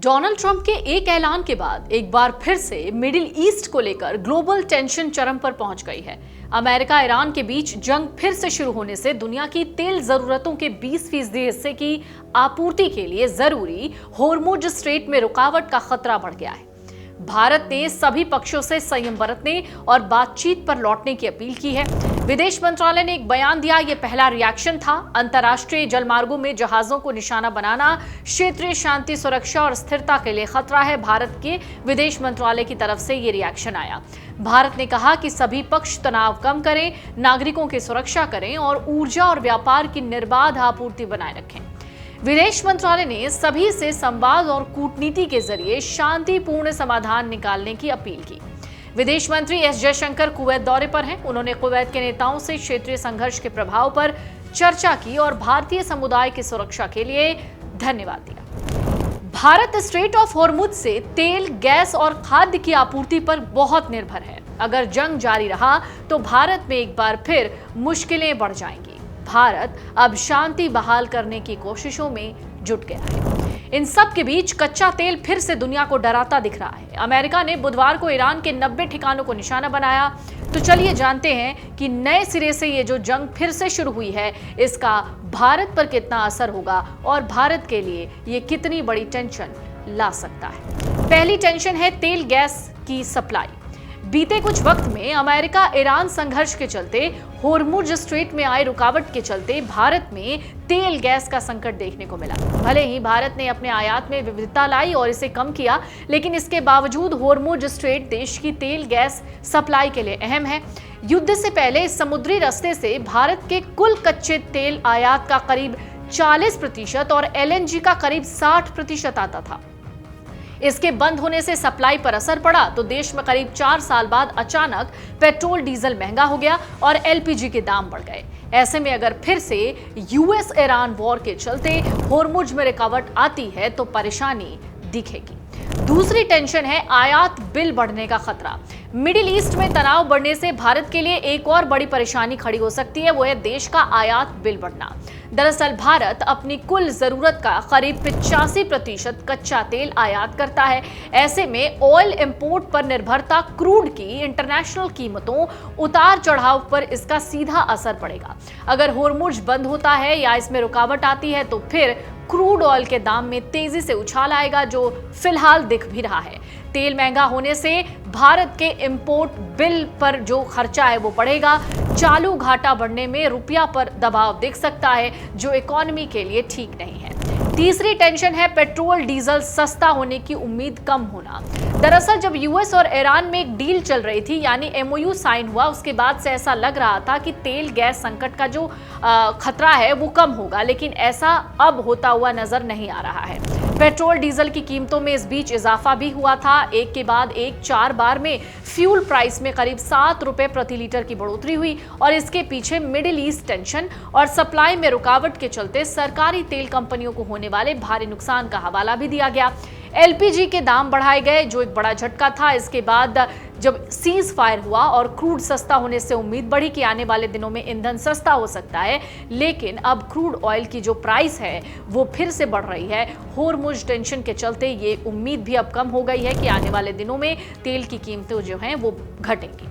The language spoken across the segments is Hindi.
डोनाल्ड ट्रंप के एक ऐलान के बाद एक बार फिर से मिडिल ईस्ट को लेकर ग्लोबल टेंशन चरम पर पहुंच गई है। अमेरिका ईरान के बीच जंग फिर से शुरू होने से दुनिया की तेल जरूरतों के 20% हिस्से की आपूर्ति के लिए जरूरी होर्मुज स्ट्रेट में रुकावट का खतरा बढ़ गया है। भारत ने सभी पक्षों से संयम बरतने और बातचीत पर लौटने की अपील की है। विदेश मंत्रालय ने एक बयान दिया, यह पहला रिएक्शन था। अंतर्राष्ट्रीय जलमार्गों में जहाजों को निशाना बनाना क्षेत्रीय शांति, सुरक्षा और स्थिरता के लिए खतरा है। भारत के विदेश मंत्रालय की तरफ से यह रिएक्शन आया। भारत ने कहा कि सभी पक्ष तनाव कम करें, नागरिकों की सुरक्षा करें और ऊर्जा और व्यापार की निर्बाध आपूर्ति बनाए रखें। विदेश मंत्रालय ने सभी से संवाद और कूटनीति के जरिए शांतिपूर्ण समाधान निकालने की अपील की। विदेश मंत्री एस जयशंकर कुवैत दौरे पर हैं। उन्होंने कुवैत के नेताओं से क्षेत्रीय संघर्ष के प्रभाव पर चर्चा की और भारतीय समुदाय की सुरक्षा के लिए धन्यवाद दिया। भारत स्ट्रेट ऑफ होर्मुज से तेल, गैस और खाद्य की आपूर्ति पर बहुत निर्भर है। अगर जंग जारी रहा तो भारत में एक बार फिर मुश्किलें बढ़ जाएंगी। भारत अब शांति बहाल करने की कोशिशों में जुट गया है। इन सब के बीच कच्चा तेल फिर से दुनिया को डराता दिख रहा है। अमेरिका ने बुधवार को ईरान के 90 ठिकानों को निशाना बनाया। तो चलिए जानते हैं कि नए सिरे से ये जो जंग फिर से शुरू हुई है, इसका भारत पर कितना असर होगा और भारत के लिए ये कितनी बड़ी टेंशन ला सकता है। पहली टेंशन है तेल गैस की सप्लाई। बीते कुछ वक्त में अमेरिका ईरान संघर्ष के चलते होर्मुज स्ट्रेट में आए रुकावट के चलते भारत में तेल गैस का संकट देखने को मिला। भले ही भारत ने अपने आयात में विविधता लाई और इसे कम किया, लेकिन इसके बावजूद होर्मुज स्ट्रेट देश की तेल गैस सप्लाई के लिए अहम है। युद्ध से पहले इस समुद्री रास्ते से भारत के कुल कच्चे तेल आयात का करीब 40% और एलएनजी का करीब 60% आता था। इसके बंद होने से सप्लाई पर असर पड़ा तो देश में करीब 4 साल बाद अचानक पेट्रोल डीजल महंगा हो गया और एलपीजी के दाम बढ़ गए। ऐसे में अगर फिर से यूएस ईरान वॉर के चलते होर्मुज में रुकावट आती है तो परेशानी दिखेगी। दूसरी टेंशन है आयात बिल बढ़ने का खतरा। मिडिल ईस्ट में तनाव बढ़ने से भारत के लिए एक और बड़ी परेशानी खड़ी हो सकती है, वो है देश का आयात बिल बढ़ना। दरअसल भारत अपनी कुल जरूरत का करीब 85% कच्चा तेल आयात करता है। ऐसे में ऑयल इंपोर्ट पर निर्भरता क्रूड की इंटरनेशनल कीमतों उतार चढ़ाव पर इसका सीधा असर पड़ेगा। अगर होर्मुज बंद होता है या इसमें रुकावट आती है तो फिर क्रूड ऑयल के दाम में तेजी से उछाल आएगा, जो फिलहाल दिख भी रहा है। तेल महंगा होने से भारत के इंपोर्ट बिल पर जो खर्चा है वो बढ़ेगा। चालू घाटा बढ़ने में रुपया पर दबाव दिख सकता है, जो इकोनॉमी के लिए ठीक नहीं है। तीसरी टेंशन है पेट्रोल डीजल सस्ता होने की उम्मीद कम होना। दरअसल जब यूएस और ईरान में एक डील चल रही थी, यानी एमओयू साइन हुआ, उसके बाद से ऐसा लग रहा था कि तेल गैस संकट का जो खतरा है वो कम होगा, लेकिन ऐसा अब होता हुआ नजर नहीं आ रहा है। पेट्रोल डीजल की कीमतों में इस बीच इजाफा भी हुआ था। एक के बाद एक 4 बार में फ्यूल प्राइस में करीब 7 रुपए प्रति लीटर की बढ़ोतरी हुई और इसके पीछे मिडिल ईस्ट टेंशन और सप्लाई में रुकावट के चलते सरकारी तेल कंपनियों को होने वाले भारी नुकसान का हवाला भी दिया गया। एलपीजी के दाम बढ़ाए गए, जो एक बड़ा झटका था। इसके बाद जब सीज फायर हुआ और क्रूड सस्ता होने से उम्मीद बढ़ी कि आने वाले दिनों में ईंधन सस्ता हो सकता है, लेकिन अब क्रूड ऑयल की जो प्राइस है वो फिर से बढ़ रही है। होर्मुज टेंशन के चलते ये उम्मीद भी अब कम हो गई है कि आने वाले दिनों में तेल की कीमतें जो हैं वो घटेंगी।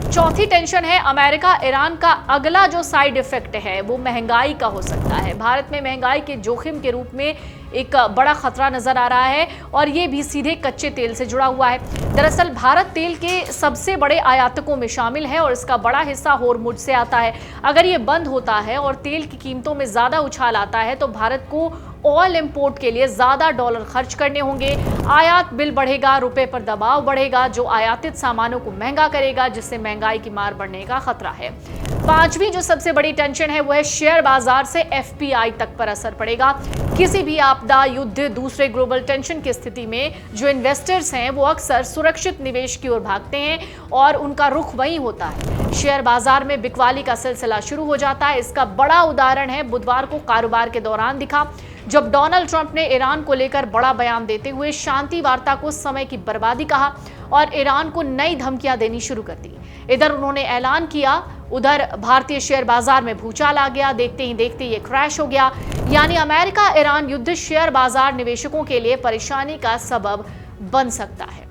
चौथी टेंशन है अमेरिका ईरान का अगला जो साइड इफेक्ट है वो महंगाई का हो सकता है। भारत में महंगाई के जोखिम के रूप में एक बड़ा खतरा नजर आ रहा है और ये भी सीधे कच्चे तेल से जुड़ा हुआ है। दरअसल भारत तेल के सबसे बड़े आयातकों में शामिल है और इसका बड़ा हिस्सा होर्मुज से आता है। अगर ये बंद होता है और तेल की कीमतों में ज्यादा उछाल आता है तो भारत को ऑयल इंपोर्ट के लिए ज्यादा डॉलर खर्च करने होंगे। आयात बिल बढ़ेगा, रुपए पर दबाव बढ़ेगा, जो आयातित सामानों को महंगा करेगा, जिससे महंगाई की मार बढ़ने का खतरा है। पांचवी जो सबसे बड़ी टेंशन है वो है शेयर बाजार से एफपीआई तक पर असर पड़ेगा। किसी भी आपदा, युद्ध, दूसरे ग्लोबल टेंशन की स्थिति में जो इन्वेस्टर्स हैं वो अक्सर सुरक्षित निवेश की ओर भागते हैं और उनका रुख वही होता है। शेयर बाजार में बिकवाली का सिलसिला शुरू हो जाता है। इसका बड़ा उदाहरण है बुधवार को कारोबार के दौरान दिखा, जब डोनाल्ड ट्रंप ने ईरान को लेकर बड़ा बयान देते हुए शांति वार्ता को समय की बर्बादी कहा और ईरान को नई धमकियां देनी शुरू कर दी। इधर उन्होंने ऐलान किया उधर भारतीय शेयर बाजार में भूचाल आ गया। देखते ही देखते ये क्रैश हो गया। यानी अमेरिका ईरान युद्ध शेयर बाजार निवेशकों के लिए परेशानी का सबब बन सकता है।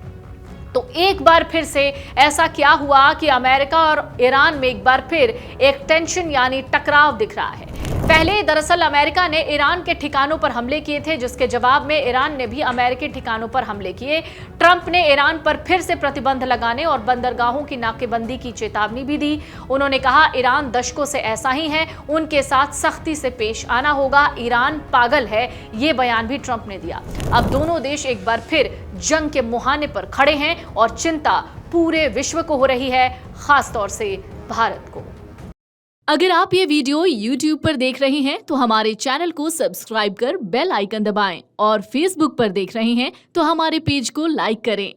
तो एक बार फिर से ऐसा क्या हुआ कि अमेरिका और ईरान में एक बार फिर एक टेंशन यानी टकराव दिख रहा है। पहले दरअसल अमेरिका ने ईरान के ठिकानों पर हमले किए थे, जिसके जवाब में ईरान ने भी अमेरिकी ठिकानों पर हमले किए। ट्रंप ने ईरान पर फिर से प्रतिबंध लगाने और बंदरगाहों की नाकेबंदी की चेतावनी भी दी। उन्होंने कहा ईरान दशकों से ऐसा ही है, उनके साथ सख्ती से पेश आना होगा, ईरान पागल है, ये बयान भी ट्रंप ने दिया। अब दोनों देश एक बार फिर जंग के मुहाने पर खड़े हैं और चिंता पूरे विश्व को हो रही है, खासतौर से भारत को। अगर आप ये वीडियो YouTube पर देख रहे हैं तो हमारे चैनल को सब्सक्राइब कर बेल आइकन दबाएं और Facebook पर देख रहे हैं तो हमारे पेज को लाइक करें।